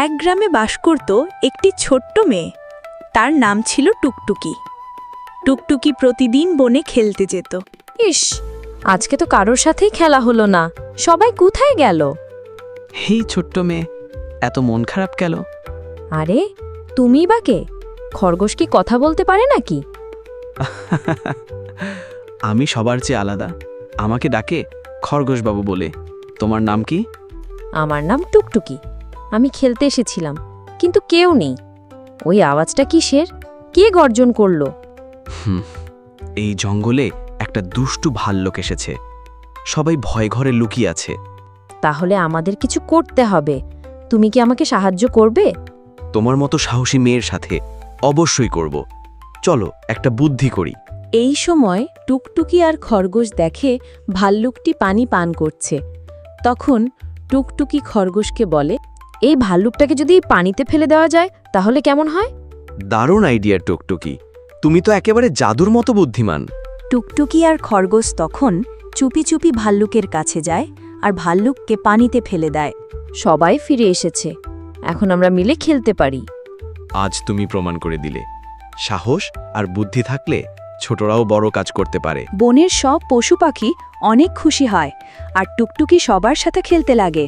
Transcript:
এক গ্রামে বাস করত একটি ছোট্ট মেয়ে। তার নাম ছিল টুকটুকি। টুকটুকি প্রতিদিন বনে খেলতে যেত। ইস, আজকে তো কারোর সাথেই খেলা হলো না। সবাই কোথায় গেল? হেই ছোট্ট মেয়ে, এত মন খারাপ কেন? আরে তুমি বা কে? খরগোশ কি কথা বলতে পারে নাকি? আমি সবার চেয়ে আলাদা। আমাকে ডাকে খরগোশবাবু বলে। তোমার নাম কি? আমার নাম টুকটুকি। আমি খেলতে এসেছিলাম, কিন্তু কেউ নেই। ওই আওয়াজটা কিসের? কে গর্জন করলো? এই জঙ্গলে একটা দুষ্টু ভাল্লুক এসেছে। সবাই ভয় ঘরে লুকিয়ে আছে। তাহলে আমাদের কিছু করতে হবে। তুমি কি আমাকে সাহায্য করবে? তোমার মতো সাহসী মেয়ের সাথে অবশ্যই করব। চলো একটা বুদ্ধি করি। এই সময় টুকটুকি আর খরগোশ দেখে ভাল্লুকটি পানি পান করছে। তখন টুকটুকি খরগোশকে বলে, এই ভাল্লুকটাকে যদি পানিতে ফেলে দেওয়া যায় তাহলে কেমন হয়? দারুণ আইডিয়া টুকটুকি, তুমি তো একেবারে জাদুর মতো বুদ্ধিমান। টুকটুকি আর খরগোশ তখন চুপি চুপি ভাল্লুকের কাছে যায় আর ভাল্লুককে পানিতে ফেলে দেয়। সবাই ফিরে এসেছে। এখন আমরা মিলে খেলতে পারি। আজ তুমি প্রমাণ করে দিলে, সাহস আর বুদ্ধি থাকলে ছোটরাও বড় কাজ করতে পারে। বনের সব পশু পাখি অনেক খুশি হয় আর টুকটুকি সবার সাথে খেলতে লাগে।